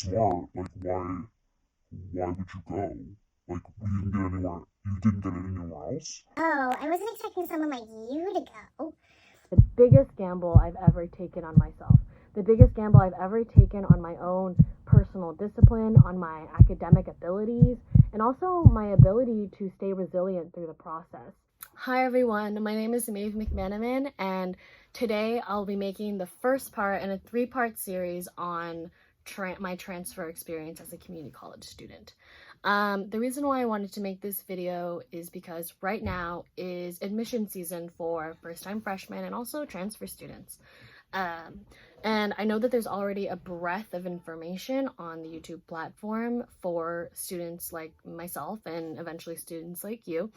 smart. Like, why would you go? Like, you didn't get it anywhere else? Oh, I wasn't expecting someone like you to go. The biggest gamble I've ever taken on myself, the biggest gamble I've ever taken on my own personal discipline, on my academic abilities, and also my ability to stay resilient through the process. Hi everyone, my name is Maeve McManaman, and today I'll be making the first part in a three-part series on my transfer experience as a community college student. The reason why I wanted to make this video is because right now is admission season for first-time freshmen and also transfer students. Um, and I know that there's already a breadth of information on the YouTube platform for students like myself and eventually students like you.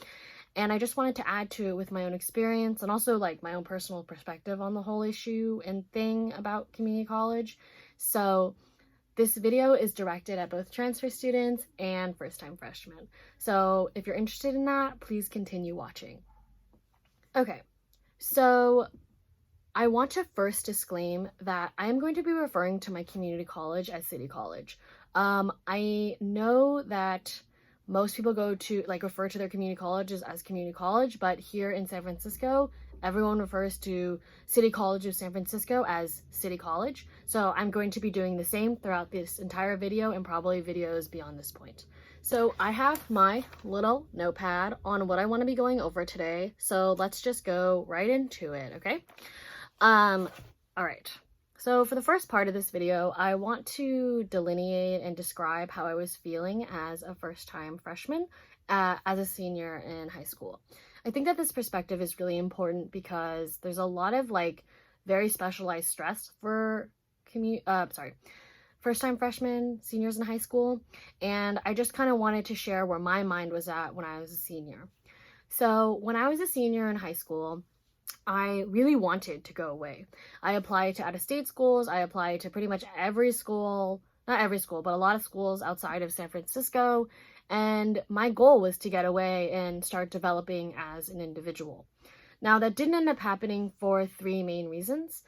And I just wanted to add to it with my own experience and also like my own personal perspective on the whole issue and thing about community college. So this video is directed at both transfer students and first-time freshmen. So if you're interested in that, please continue watching. Okay, so I want to first disclaim that I am going to be referring to my community college as City College. I know that most people refer to their community colleges as community college, but here in San Francisco, everyone refers to City College of San Francisco as City College. So I'm going to be doing the same throughout this entire video and probably videos beyond this point. So I have my little notepad on what I want to be going over today. So let's just go right into it, okay? All right. So for the first part of this video, I want to delineate and describe how I was feeling as a first-time freshman, as a senior in high school. I think that this perspective is really important because there's a lot of very specialized stress for first-time freshmen, seniors in high school, and I just kind of wanted to share where my mind was at when I was a senior. So when I was a senior in high school, I really wanted to go away. I applied to out-of-state schools. I applied to pretty much every school, not every school, but a lot of schools outside of San Francisco. And my goal was to get away and start developing as an individual. Now, that didn't end up happening for three main reasons.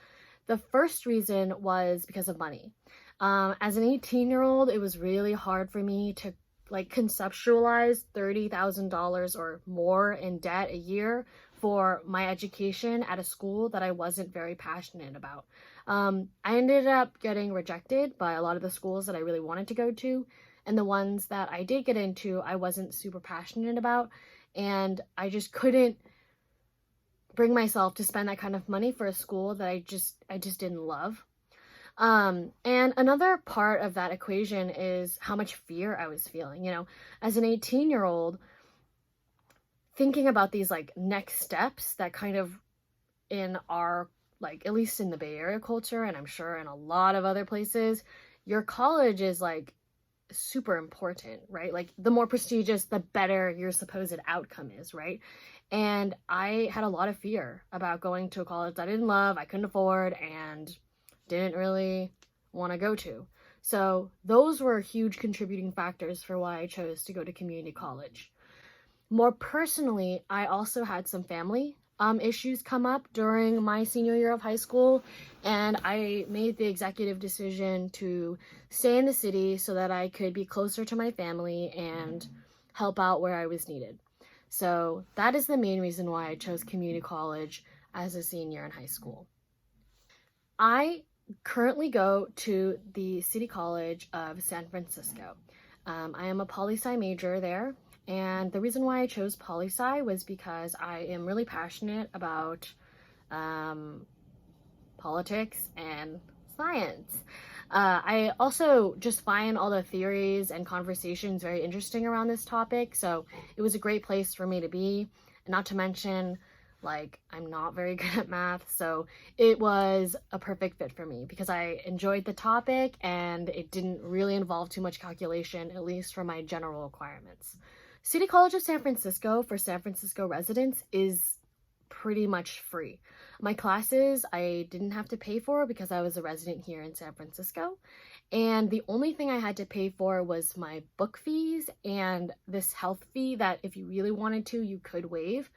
The first reason was because of money. As an 18-year-old, it was really hard for me to conceptualize $30,000 or more in debt a year for my education at a school that I wasn't very passionate about. I ended up getting rejected by a lot of the schools that I really wanted to go to, and the ones that I did get into, I wasn't super passionate about, and I just couldn't bring myself to spend that kind of money for a school that I just didn't love. And another part of that equation is how much fear I was feeling. As an 18-year-old, thinking about these next steps that kind of in our at least in the Bay Area culture, and I'm sure in a lot of other places, your college is super important, right? The more prestigious, the better your supposed outcome is, right? And I had a lot of fear about going to a college I didn't love, I couldn't afford, and didn't really want to go to. So those were huge contributing factors for why I chose to go to community college. More personally, I also had some family issues come up during my senior year of high school, and I made the executive decision to stay in the city so that I could be closer to my family and help out where I was needed. So that is the main reason why I chose community college as a senior in high school. I currently go to the City College of San Francisco. I am a poli-sci major there, and the reason why I chose poli-sci was because I am really passionate about politics and science. I also just find all the theories and conversations very interesting around this topic, so it was a great place for me to be, not to mention I'm not very good at math, so it was a perfect fit for me because I enjoyed the topic and it didn't really involve too much calculation, at least for my general requirements. City College of San Francisco for San Francisco residents is pretty much free. My classes I didn't have to pay for because I was a resident here in San Francisco, and the only thing I had to pay for was my book fees and this health fee that if you really wanted to, you could waive.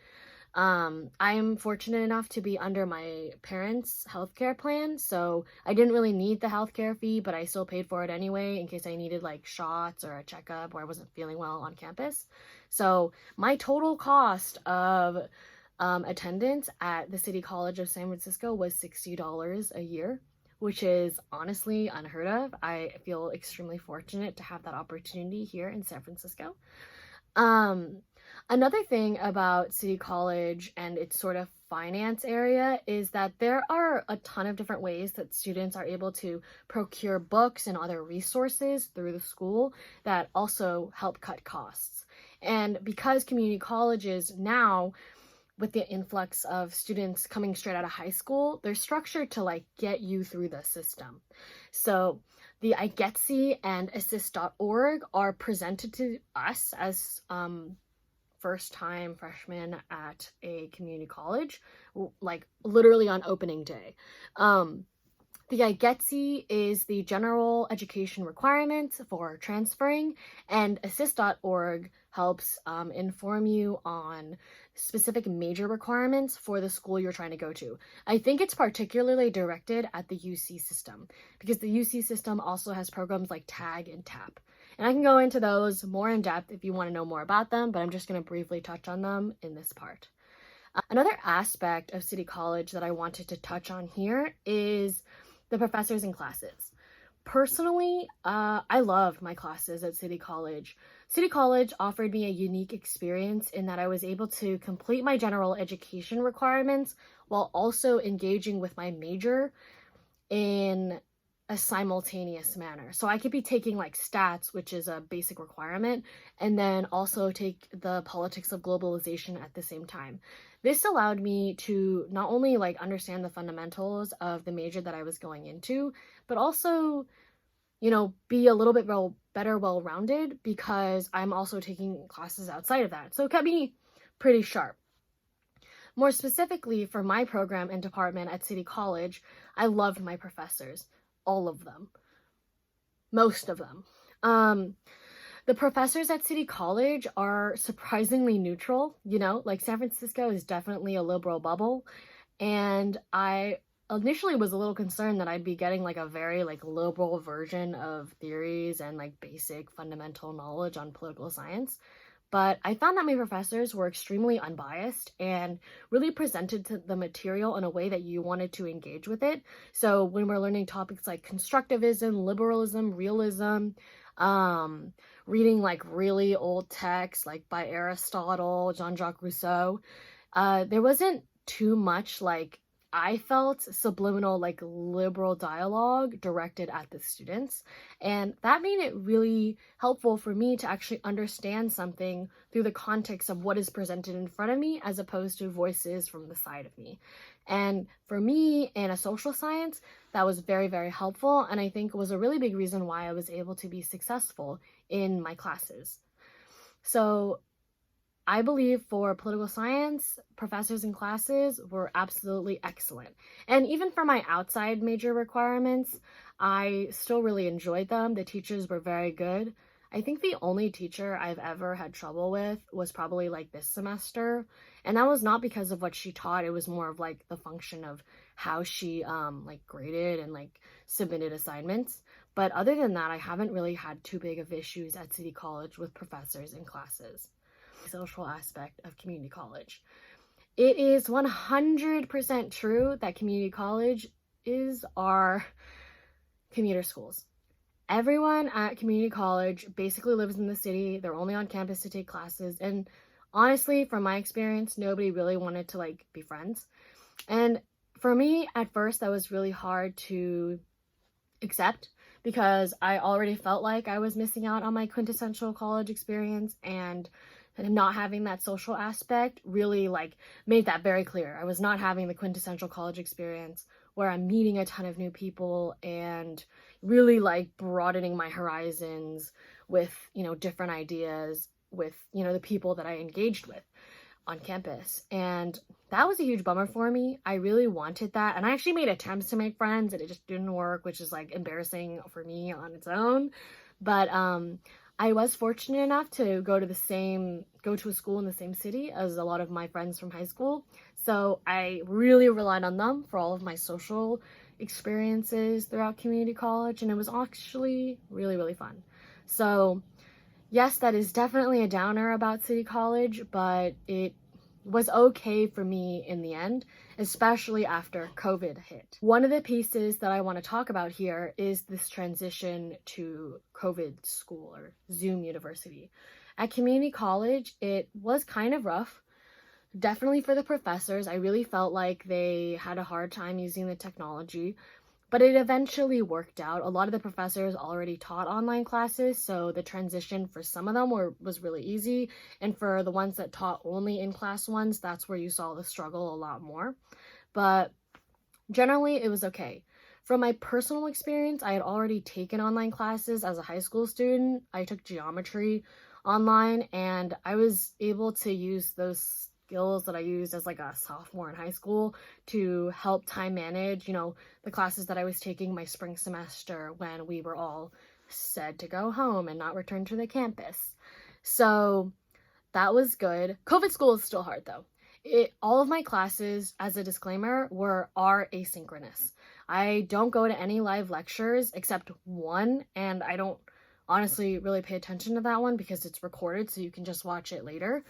I'm fortunate enough to be under my parents' healthcare plan, so I didn't really need the healthcare fee, but I still paid for it anyway in case I needed like shots or a checkup or I wasn't feeling well on campus. So my total cost of attendance at the City College of San Francisco was $60 a year, which is honestly unheard of. I feel extremely fortunate to have that opportunity here in San Francisco. Um, Another thing about City College and its sort of finance area is that there are a ton of different ways that students are able to procure books and other resources through the school that also help cut costs. And because community colleges now, with the influx of students coming straight out of high school, they're structured to like get you through the system. So the iGetsy and assist.org are presented to us as first-time freshmen at a community college, like literally on opening day. The iGetsy is the general education requirements for transferring, and assist.org helps inform you on specific major requirements for the school you're trying to go to. I think it's particularly directed at the UC system because the UC system also has programs like TAG and TAP. And I can go into those more in depth if you want to know more about them, but I'm just going to briefly touch on them in this part. Another aspect of City College that I wanted to touch on here is the professors and classes. Personally, I loved my classes at City College. City College offered me a unique experience in that I was able to complete my general education requirements while also engaging with my major in a simultaneous manner. So I could be taking like stats, which is a basic requirement, and then also take the politics of globalization at the same time. This allowed me to not only like understand the fundamentals of the major that I was going into, but also, you know, be a little bit better well-rounded because I'm also taking classes outside of that. So it kept me pretty sharp. More specifically, for my program and department at City College, I loved my professors, all of them, most of them. The professors at City College are surprisingly neutral, you know, like San Francisco is definitely a liberal bubble, and I initially was a little concerned that I'd be getting like a very like liberal version of theories and like basic fundamental knowledge on political science. But I found that my professors were extremely unbiased and really presented to the material in a way that you wanted to engage with it. So when we're learning topics like constructivism, liberalism, realism, reading like really old texts like by Aristotle, Jean-Jacques Rousseau, there wasn't too much like I felt subliminal like liberal dialogue directed at the students, and that made it really helpful for me to actually understand something through the context of what is presented in front of me as opposed to voices from the side of me. And for me in a social science, that was very, very helpful, and I think was a really big reason why I was able to be successful in my classes. So I believe for political science, professors and classes were absolutely excellent. And even for my outside major requirements, I still really enjoyed them. The teachers were very good. I think the only teacher I've ever had trouble with was probably like this semester. And that was not because of what she taught. It was more of like the function of how she like graded and like submitted assignments. But other than that, I haven't really had too big of issues at City College with professors and classes. Social aspect of community college. It is 100% true that community college is our commuter schools. Everyone at community college basically lives in the city. They're only on campus to take classes. And honestly, from my experience, nobody really wanted to like be friends. And for me, at first, that was really hard to accept because I already felt like I was missing out on my quintessential college experience, and not having that social aspect really like made that very clear. I was not having the quintessential college experience where I'm meeting a ton of new people and really like broadening my horizons with, you know, different ideas with, you know, the people that I engaged with on campus. And that was a huge bummer for me. I really wanted that. And I actually made attempts to make friends and it just didn't work, which is like embarrassing for me on its own. But I was fortunate enough to go to a school in the same city as a lot of my friends from high school. So I really relied on them for all of my social experiences throughout community college, and it was actually really, really fun. So yes, that is definitely a downer about City College, but it was okay for me in the end, especially after COVID hit. One of the pieces that I want to talk about here is this transition to COVID school or Zoom university. At community college, it was kind of rough. Definitely for the professors. I really felt like they had a hard time using the technology. But it eventually worked out. A lot of the professors already taught online classes, so the transition for some of them was really easy. And for the ones that taught only in-class ones, that's where you saw the struggle a lot more. But generally, it was okay. From my personal experience, I had already taken online classes as a high school student. I took geometry online, and I was able to use those skills that I used as like a sophomore in high school to help time manage, the classes that I was taking my spring semester when we were all said to go home and not return to the campus. So that was good. COVID school is still hard though. All of my classes, as a disclaimer, are asynchronous. I don't go to any live lectures except one, and I don't honestly really pay attention to that one because it's recorded, so you can just watch it later.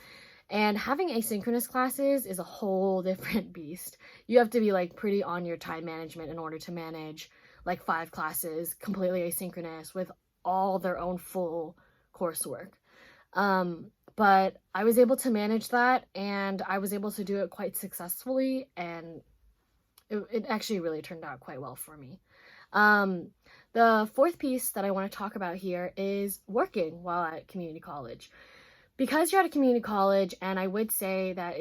And having asynchronous classes is a whole different beast. You have to be like pretty on your time management in order to manage like 5 classes completely asynchronous with all their own full coursework. But I was able to manage that, and I was able to do it quite successfully, and it actually really turned out quite well for me. The fourth piece that I want to talk about here is working while at community college. Because you're at a community college, and I would say that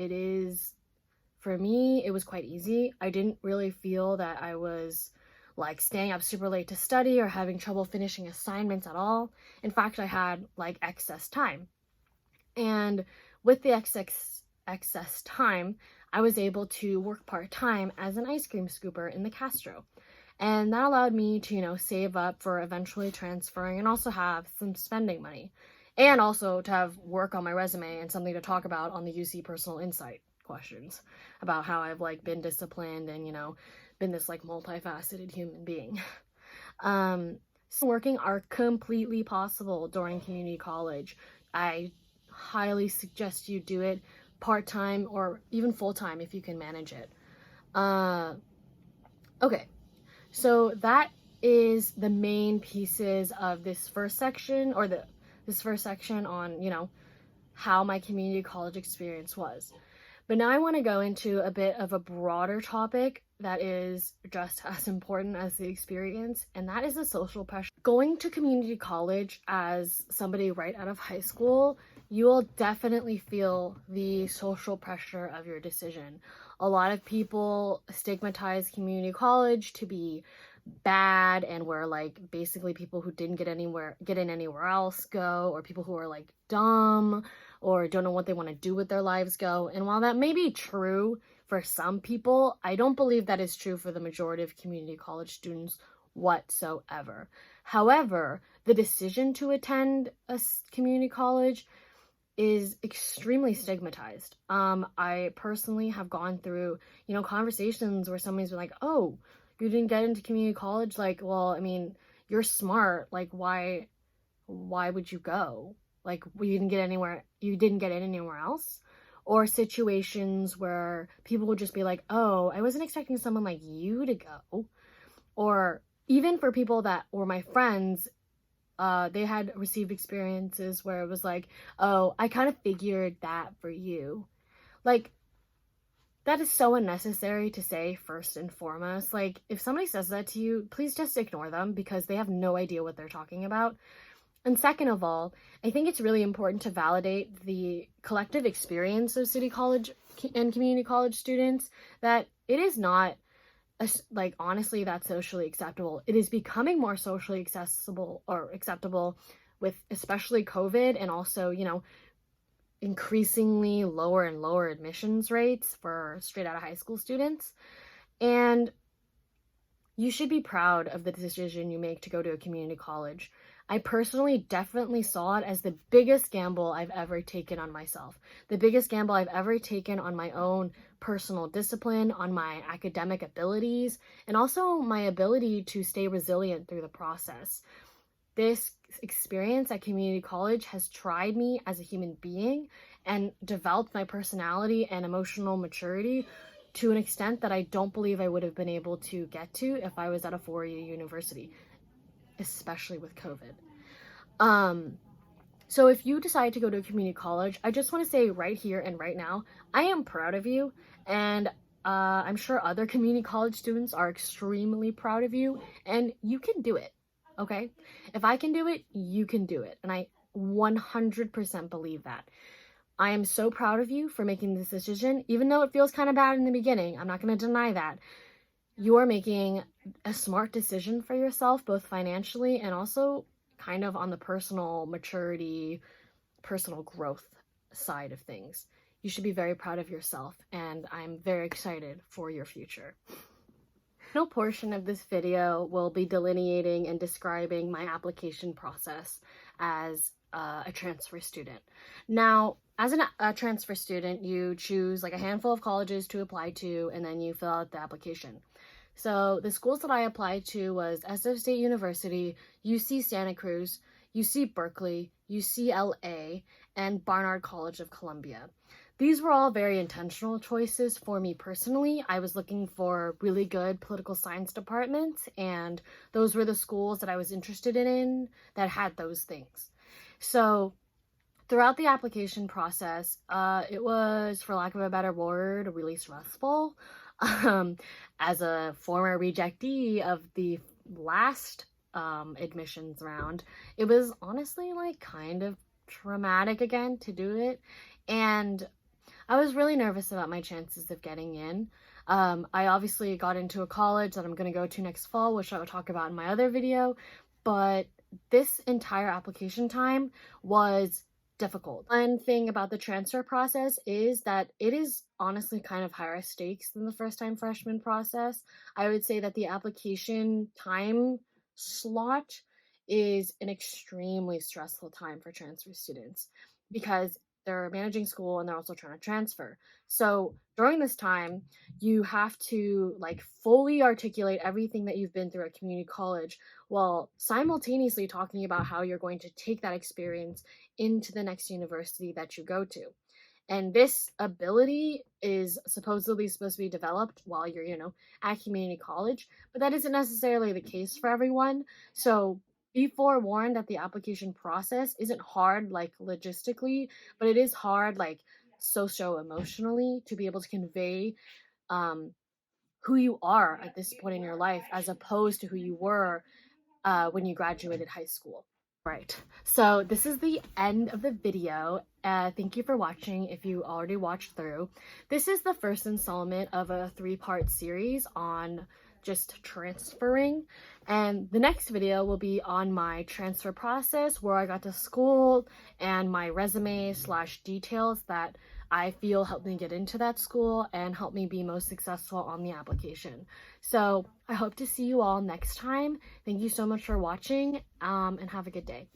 for me, it was quite easy. I didn't really feel that I was like staying up super late to study or having trouble finishing assignments at all. In fact, I had like excess time. And with the excess time, I was able to work part-time as an ice cream scooper in the Castro. And that allowed me to, save up for eventually transferring and also have some spending money. And also to have work on my resume and something to talk about on the UC Personal Insight questions about how I've like been disciplined and, been this like multifaceted human being. Working are completely possible during community college. I highly suggest you do it part-time or even full-time if you can manage it. Okay, so that is the main pieces of this first section, or this first section on, how my community college experience was. But now I want to go into a bit of a broader topic that is just as important as the experience, and that is the social pressure. Going to community college as somebody right out of high school, you will definitely feel the social pressure of your decision. A lot of people stigmatize community college to be bad, and where like basically people who didn't get in anywhere else go, or people who are like dumb or don't know what they want to do with their lives go. And while that may be true for some people, I don't believe that is true for the majority of community college students whatsoever. However, the decision to attend a community college is extremely stigmatized. I personally have gone through, conversations where somebody's been like, "Oh, you didn't get into community college? Like, well, I mean, you're smart. Like, why would you go? Like, you didn't get in anywhere else?" Or situations where people would just be like, "Oh, I wasn't expecting someone like you to go." Or even for people that were my friends, they had received experiences where it was like, "Oh, I kind of figured that for you." Like, that is so unnecessary to say first and foremost. Like, if somebody says that to you, please just ignore them because they have no idea what they're talking about. And second of all, I think it's really important to validate the collective experience of city college and community college students, that it is not like honestly that's socially acceptable. It is becoming more socially accessible or acceptable with especially COVID, and also, increasingly lower and lower admissions rates for straight out of high school students. And you should be proud of the decision you make to go to a community college. I personally definitely saw it as the biggest gamble I've ever taken on myself, the biggest gamble I've ever taken on my own personal discipline, on my academic abilities, and also my ability to stay resilient through the process. This experience at community college has tried me as a human being and developed my personality and emotional maturity to an extent that I don't believe I would have been able to get to if I was at a four-year university, especially with COVID. So if you decide to go to a community college, I just want to say right here and right now, I am proud of you, and I'm sure other community college students are extremely proud of you, and you can do it, okay? If I can do it, you can do it, and I 100% believe that. I am so proud of you for making this decision, even though it feels kind of bad in the beginning. I'm not going to deny that. You are making a smart decision for yourself, both financially and also kind of on the personal maturity, personal growth side of things. You should be very proud of yourself, and I'm very excited for your future. No portion of this video will be delineating and describing my application process as a transfer student. Now, as a transfer student, you choose like a handful of colleges to apply to, and then you fill out the application. So the schools that I applied to was SF State University, UC Santa Cruz, UC Berkeley, UCLA, and Barnard College of Columbia. These were all very intentional choices for me personally. I was looking for really good political science departments, and those were the schools that I was interested in that had those things. So throughout the application process, it was, for lack of a better word, really stressful. As a former rejectee of the last admissions round, it was honestly like kind of traumatic again to do it, and I was really nervous about my chances of getting in. I obviously got into a college that I'm going to go to next fall, which I will talk about in my other video, but this entire application time was difficult. One thing about the transfer process is that it is honestly kind of higher stakes than the first-time freshman process. I would say that the application time slot is an extremely stressful time for transfer students because they're managing school and they're also trying to transfer. So during this time, you have to like fully articulate everything that you've been through at community college while simultaneously talking about how you're going to take that experience into the next university that you go to. And this ability is supposedly supposed to be developed while you're, at community college, but that isn't necessarily the case for everyone. So be forewarned that the application process isn't hard, like logistically, but it is hard, like socio-emotionally, to be able to convey who you are at this point in your life as opposed to who you were when you graduated high school. Right, so this is the end of the video. Thank you for watching if you already watched through. This is the first installment of a 3-part series on just transferring, and the next video will be on my transfer process, where I got to school and my resume / details that I feel helped me get into that school and helped me be most successful on the application. So I hope to see you all next time. Thank you so much for watching, and have a good day.